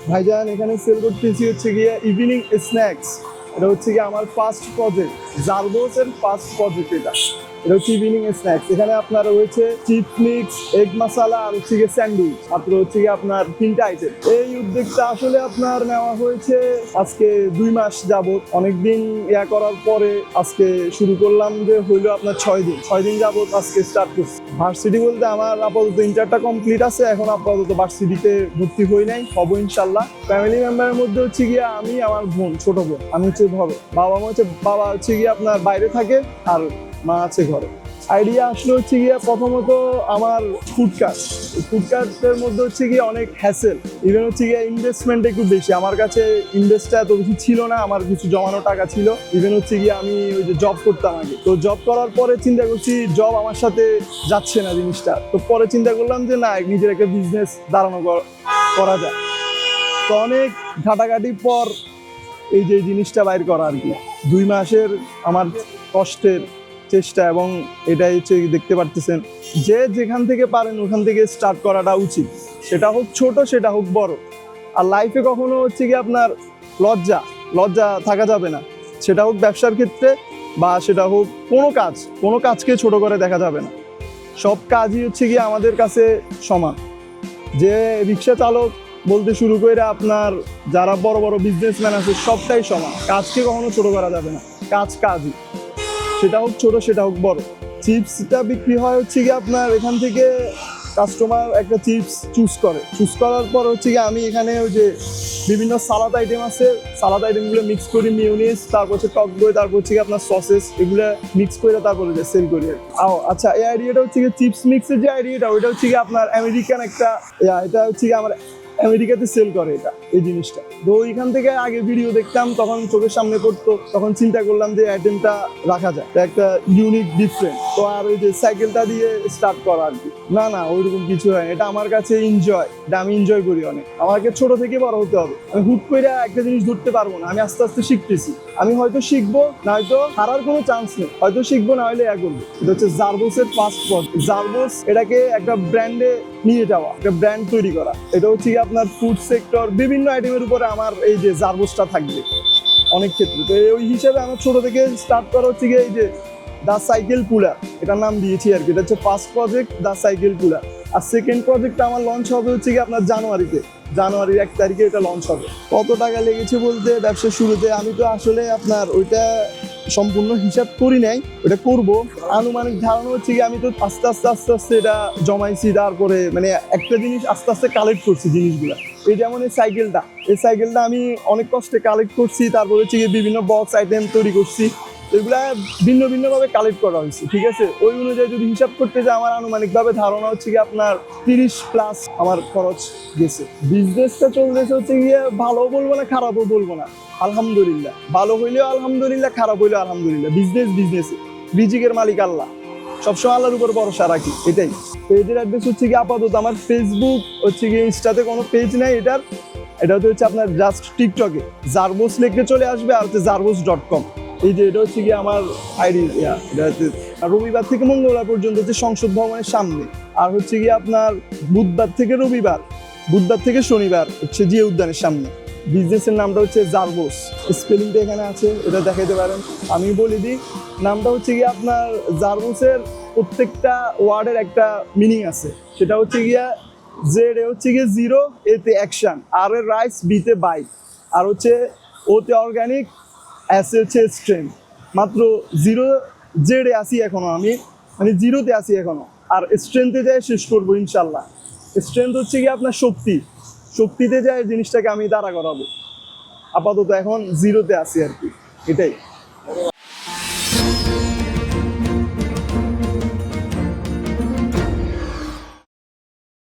ভাইজান এখানে সেল করতেছি হচ্ছে গিয়ে ইভিনিং স্ন্যাক্স। এটা হচ্ছে গিয়ে আমার ফার্স্ট প্রজেক্ট, জারবোসের ফার্স্ট প্রজেক্ট এটা। এটা হচ্ছে ইভিনিং স্ন্যাক্স। এখানে আপনার রয়েছে চিপস মিক্স, এগ মশালা আর হচ্ছে গিয়ে স্যান্ডউইচ, মাত্র হচ্ছে গিয়ে আপনার 3টা আইটেম। এই উদ্যোগটা আসলে আপনার নেওয়া হয়েছে আজকে 2 মাস যাবত। অনেকদিন ইয়া করার পরে আজকে শুরু করলাম, যে হইলো আপনার 6 দিন যাবত আজকে স্টার্ট করছি। ভার্সিটি বলতে আমার আপাতত ইন্টারটা কমপ্লিট আছে, এখন আপাতত ভার্সিটিতে ভর্তি হই নাই, হবো ইনশাল্লাহ। ফ্যামিলি মেম্বারের মধ্যে হচ্ছে গিয়ে আমি, আমার বোন, ছোট বোন, আমি হচ্ছে ধরো বাবা হচ্ছে গিয়ে আপনার বাইরে থাকে আর মা আছে ঘরে। আইডিয়া আসলে হচ্ছে গিয়ে প্রথমত আমার ফুডকার্টের মধ্যে হচ্ছে গিয়ে অনেক হ্যাসেল, ইভেন হচ্ছে গিয়ে ইনভেস্টমেন্ট একটু বেশি। আমার কাছে ইনভেস্টটা এত বেশি ছিল না, আমার কিছু জমানো টাকা ছিল। ইভেন হচ্ছে গিয়ে আমি ওই যে জব করতাম আগে, তো জব করার পরে চিন্তা করছি জব আমার সাথে যাচ্ছে না জিনিসটা, তো পরে চিন্তা করলাম যে না, নিজের একটা বিজনেস দাঁড়ানো করা যায়। তো অনেক ঘাটাঘাটির পর এই যে জিনিসটা বাইর করা আর কি, 2 মাসের আমার কষ্টের চেষ্টা, এবং এটাই হচ্ছে দেখতে পারতেছেন যে যেখান থেকে পারেন ওখান থেকে স্টার্ট করাটা উচিত। সেটা হোক ছোট, সেটা হোক বড়। আর লাইফে কখনো হচ্ছে কি আপনার লজ্জা থাকা যাবে না। সেটা হোক ব্যবসার ক্ষেত্রে বা সেটা হোক কোনো কাজকে ছোট করে দেখা যাবে না। সব কাজই হচ্ছে কি আমাদের কাছে সমান। যে রিক্সা চালক বলতে শুরু করে আপনার যারা বড় বড় বিজনেসম্যান আছে, সবটাই সমান। কাজকে কখনো ছোট করা যাবে না, কাজই, সেটা হোক ছোট সেটা হোক বড়। চিপসটা বিক্রি হয় হচ্ছে কি আপনার এখান থেকে কাস্টমার একটা চিপস চুজ করার পর হচ্ছে কি আমি এখানে ওই যে বিভিন্ন সালাদ আইটেম আছে, সালাদ আইটেমগুলো মিক্স করি, মিউনিস, তারপর হচ্ছে টক দই, তারপর হচ্ছে কি আপনার সসেস, এগুলো মিক্স করে তারপরে যে সেল করি। আচ্ছা, এই আইডিয়াটা হচ্ছে কি চিপস মিক্সের যে আইডিয়াটা, ওইটা হচ্ছে কি আপনার আমেরিকান একটা, এটা হচ্ছে কি আমার আমেরিকাতে সেল করে এটা, এই জিনিসটা। তো ওইখান থেকে আগে ভিডিও দেখতাম, তখন চোখের সামনে পড়তো, তখন চিন্তা করলাম যে আইটেমটা রাখা যায়, একটা ইউনিক ডিফারেন্ট। তো আর ওই যে সাইকেলটা দিয়ে স্টার্ট করা আর কি, না ওইরকম কিছু হয়। এটা আমার কাছে এনজয়, এটা আমি এনজয় করি অনেক। আমাকে ছোট থেকে বড় হতে হবে। আমি হুট করে একটা জিনিস ধরতে পারবো না, আমি আস্তে আস্তে শিখতেছি। আমি হয়তো শিখবো, না হয়তো হারার কোনো চান্স নেই, হয়তো শিখবো, না হলে করবো। এটা হচ্ছে জারবোসের ফার্স্ট প্রজেক্ট। জারবোস এটাকে একটা ব্র্যান্ডে নিয়ে যাওয়া, একটা ব্র্যান্ড তৈরি করা। এটা হচ্ছে কি আপনার ফুড সেক্টর, বিভিন্ন আইটেমের উপরে আমার এই যে জারবোসটা থাকবে অনেক ক্ষেত্রে। তো ওই হিসেবে আমার ছোট থেকে স্টার্ট করা হচ্ছে গিয়ে এই যে দ্য সাইকেল পুলার, এটার নাম দিয়েছি আর কি। এটা হচ্ছে first project, the cycle puller. আর সেকেন্ড প্রজেক্টটা আমার লঞ্চ হবে হচ্ছে কি আপনার জানুয়ারির 1 তারিখে এটা লঞ্চ হবে। কত টাকা লেগেছে বলতে, ব্যবসার শুরুতে আমি তো আসলে আপনার ওইটা সম্পূর্ণ হিসাব করি নাই, ওটা করব। আনুমানিক ধারণা হচ্ছে কি আমি তো আস্তে আস্তে এটা জমাইছি, তারপরে মানে একটা জিনিস আস্তে আস্তে কালেক্ট করছি জিনিসগুলা। এই যেমন এই সাইকেলটা আমি অনেক কষ্টে কালেক্ট করছি, তারপরে হচ্ছে কি বিভিন্ন বক্স আইটেম তৈরি করছি। এগুলা ভিন্নভাবে কালেক্ট করা হয়েছে, ঠিক আছে। ওই অনুযায়ী যদি হিসাব করতে যাই, আমার আনুমানিকভাবে ধারণা হচ্ছে কি আপনার 30+ আমার খরচ গেছে। বিজনেসটা চলতেছে হচ্ছে গিয়ে ভালো বলবো না, খারাপও বলবো না, আলহামদুলিল্লাহ। ভালো হইলেও আলহামদুলিল্লাহ, খারাপ হইলেও আলহামদুলিল্লাহ। বিজনেসে রিজিকের মালিক আল্লাহ, সবসময় আল্লাহর উপর ভরসা রাখি, এটাই। পেজের অ্যাড্রেস হচ্ছে কি আপাতত আমার ফেসবুক হচ্ছে গিয়ে, ইনস্টাতে কোনো পেজ নেই এটা হচ্ছে আপনার জাস্ট টিকটকে জারবোস লিখে চলে আসবে, আর হচ্ছে জারবোস.com। এই যে এটা হচ্ছে কি আমার আইডি। এটা হচ্ছে রবিবার থেকে মঙ্গলবার পর্যন্ত হচ্ছে সংসদ ভবনের সামনে, আর হচ্ছে কি আপনার বুধবার থেকে শনিবার হচ্ছে জিয়া উদ্যানের সামনে। বিজনেসের নামটা হচ্ছে জারবোস, স্পেলিংটা এখানে আছে, এটা দেখাইতে পারেন। আমি বলে দিই, নামটা হচ্ছে কি আপনার জারবোসের প্রত্যেকটা ওয়ার্ডের একটা মিনিং আছে। সেটা হচ্ছে গিয়া জেড হচ্ছে গিয়ে 0, এতে অ্যাকশন, আর এর রাইস, বিতে বাইক, আর হচ্ছে ওতে অর্গানিক, এসে হচ্ছে স্ট্রেংথ। মাত্র 0 জেডে আসি এখনো, আমি মানে 0তে আসি এখনো, আর স্ট্রেংথে যাই শেষ করবো ইনশাল্লাহ। স্ট্রেংথ হচ্ছে কি আপনার শক্তিতে যায় জিনিসটাকে আমি দাঁড়া করাবো। আপাতত এখন 0তে আসি আর কি, এটাই।